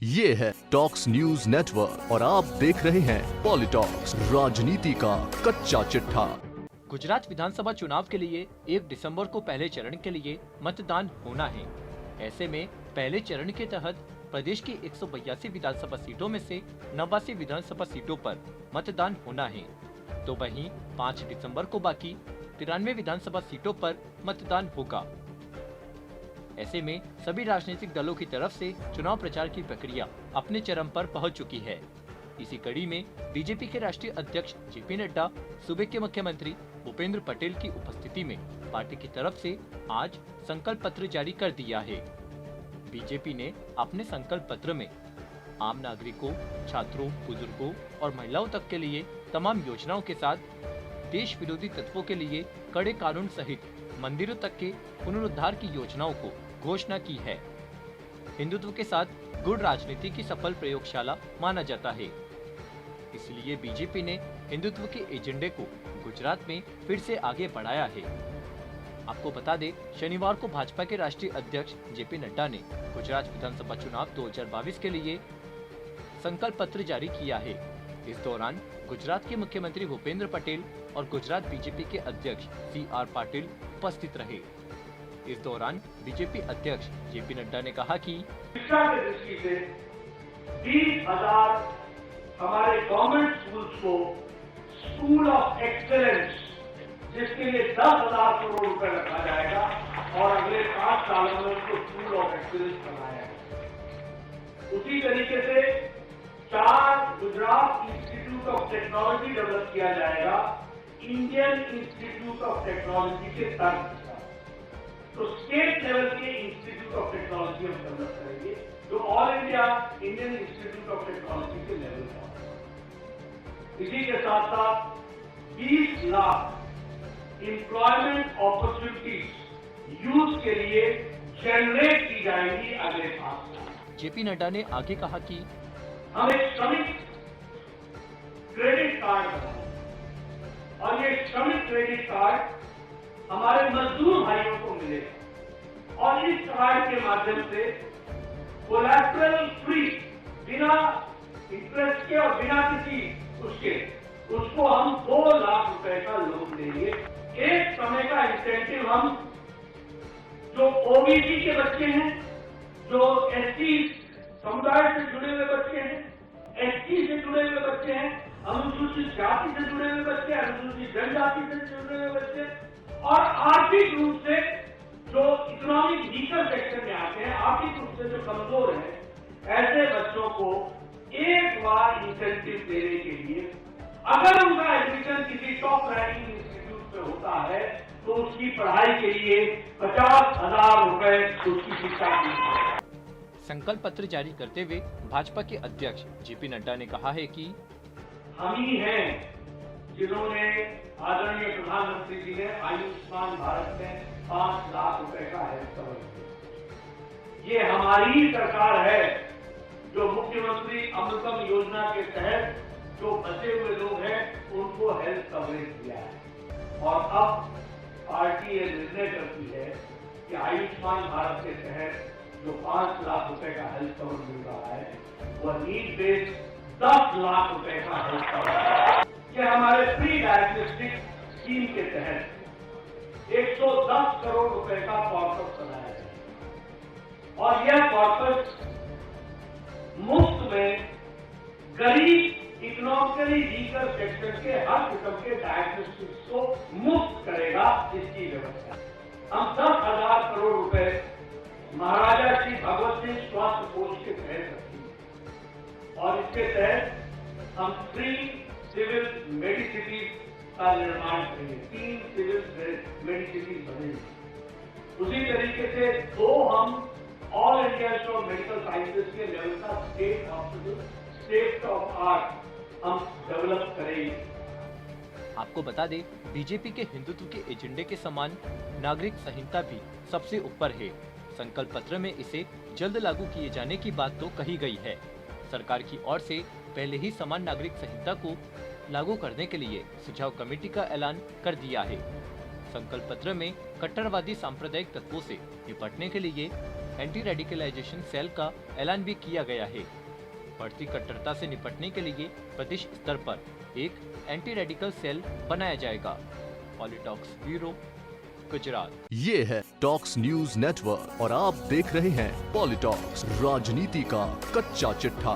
ये है talks news network और आप देख रहे हैं पॉलिटॉक्स, राजनीति का कच्चा चिट्ठा। गुजरात विधानसभा चुनाव के लिए 1 दिसंबर को पहले चरण के लिए मतदान होना है। ऐसे में पहले चरण के तहत प्रदेश की 182 विधानसभा सीटों में से 89 विधानसभा सीटों पर मतदान होना है, तो वहीं 5 दिसंबर को बाकी 93 विधानसभा सीटों पर मतदान होगा। ऐसे में सभी राजनीतिक दलों की तरफ से चुनाव प्रचार की प्रक्रिया अपने चरम पर पहुंच चुकी है। इसी कड़ी में बीजेपी के राष्ट्रीय अध्यक्ष जेपी नड्डा, सूबे के मुख्यमंत्री भूपेंद्र पटेल की उपस्थिति में पार्टी की तरफ से आज संकल्प पत्र जारी कर दिया है। बीजेपी ने अपने संकल्प पत्र में आम नागरिकों, छात्रों, बुजुर्गों और महिलाओं तक के लिए तमाम योजनाओं के साथ देश विरोधी तत्वों के लिए कड़े कानून सहित मंदिरों तक के पुनरुद्धार की योजनाओं को घोषणा की है। हिंदुत्व के साथ गुड़ राजनीति की सफल प्रयोगशाला माना जाता है, इसलिए बीजेपी ने हिंदुत्व के एजेंडे को गुजरात में फिर से आगे बढ़ाया है। आपको बता दें, शनिवार को भाजपा के राष्ट्रीय अध्यक्ष जेपी नड्डा ने गुजरात विधानसभा चुनाव 2022 के लिए संकल्प पत्र जारी किया है। इस दौरान गुजरात के मुख्यमंत्री भूपेंद्र पटेल और गुजरात बीजेपी के अध्यक्ष CR पाटिल उपस्थित रहे। इस दौरान बीजेपी अध्यक्ष जेपी नड्डा ने कहा कि शिक्षा की दृष्टि से 20,000 हमारे गवर्नमेंट स्कूल्स को स्कूल ऑफ एक्सेलेंस, जिसके लिए 10,000 करोड़ रुपए रखा जाएगा और अगले 5 सालों में उसको स्कूल ऑफ एक्सेलेंस बनाया जाएगा। उसी तरीके से 4 Gujarat institute of technology develop किया जाएगा इंडियन इंस्टीट्यूट ऑफ टेक्नोलॉजी के तर्क के साथ। तो स्टेट लेवल के इंस्टीट्यूट ऑफ टेक्नोलॉजी हम डेवलप करेंगे जो all India Indian institute of technology के लेवल पर। इसी के साथ साथ 20 लाख एम्प्लॉयमेंट अपॉर्चुनिटीज यूथ के लिए जनरेट की जाएंगी अगले 5 साल। जेपी नड्डा ने आगे कहा कि हम एक श्रमिक क्रेडिट कार्ड बनाएंगे और ये श्रमिक क्रेडिट कार्ड हमारे मजदूर भाइयों को मिलेगा और इस कार्ड के माध्यम से कोलैटरल फ्री, बिना इंटरेस्ट के और बिना किसी उसको हम 2 लाख रुपए का लोन देंगे। एक समय का इंसेंटिव हम जो ओबीसी के बच्चे हैं, जो एसटी समुदाय से जुड़े हुए बच्चे हैं, एसटी से जुड़े हुए बच्चे हैं, अनुसूचित जाति से जुड़े हुए बच्चे, अनुसूचित जनजाति से जुड़े हुए बच्चे और आर्थिक रूप से जो इकोनॉमिक वीकर सेक्शन में आते हैं, आर्थिक रूप से जो कमजोर हैं, ऐसे बच्चों को एक बार इंसेंटिव देने के लिए अगर उनका एडमिशन किसी टॉप रैंकिंग इंस्टीट्यूट में होता है तो उसकी पढ़ाई के लिए 50,000 रुपए उसकी शिक्षा की। संकल्प पत्र जारी करते हुए भाजपा के अध्यक्ष जेपी नड्डा ने कहा है कि हम ही हैं जिन्होंने आदरणीय प्रधानमंत्री जी ने आयुष्मान भारत में 5 लाख रुपए का हेल्थ कवर दिया। ये हमारी ही सरकार है जो मुख्यमंत्री अमृतम योजना के तहत जो बचे हुए लोग हैं उनको हेल्थ कवरेज दिया है और अब पार्टी ये निर्णय करती है कि आयुष्मान भारत के तहत जो 5 लाख रुपए का हेल्थ कवर मिल रहा है वह नीड बेस्ड 10 लाख रुपए का हेल्थ कवर कि हमारे फ्री डायग्नोस्टिक स्कीम के तहत 110 करोड़ रुपए का कॉर्पस बनाया है और यह कॉर्पस मुफ्त में गरीब इकोनॉमिकली वीकर सेक्शन के हर किस्म के डायग्नोस्टिक्स को मुफ्त करेगा। इसकी व्यवस्था हम 10,000 करोड़ रुपए महाराजा श्री भगवत सिंह स्वास्थ्य कोष के तहत रखेंगे और इसके तहत हम 3 सिविल मेडिसिटीज का निर्माण करेंगे। 3 सिविल मेडिसिटीज बनेंगी। उसी तरीके से 2 हम all India institute of medical sciences के लेवल का state hospital, state of art हम डेवलप करेंगे। आपको बता दें, बीजेपी के हिंदुत्व के एजेंडे के समान नागरिक संहिता भी सबसे ऊपर है। संकल्प पत्र में इसे जल्द लागू किए जाने की बात तो कही गई है। सरकार की ओर से पहले ही समान नागरिक संहिता को लागू करने के लिए सुझाव कमेटी का ऐलान कर दिया है। संकल्प पत्र में कट्टरवादी सांप्रदायिक तत्वों से निपटने के लिए एंटी रेडिकलाइजेशन सेल का ऐलान भी किया गया है। बढ़ती कट्टरता से निपटने के लिए प्रदेश स्तर पर एक एंटी रेडिकल सेल बनाया जाएगा। पॉलिटॉक्स ब्यूरो, गुजरात। ये है टॉक्स न्यूज नेटवर्क और आप देख रहे हैं पॉलिटॉक्स, राजनीति का कच्चा चिट्ठा।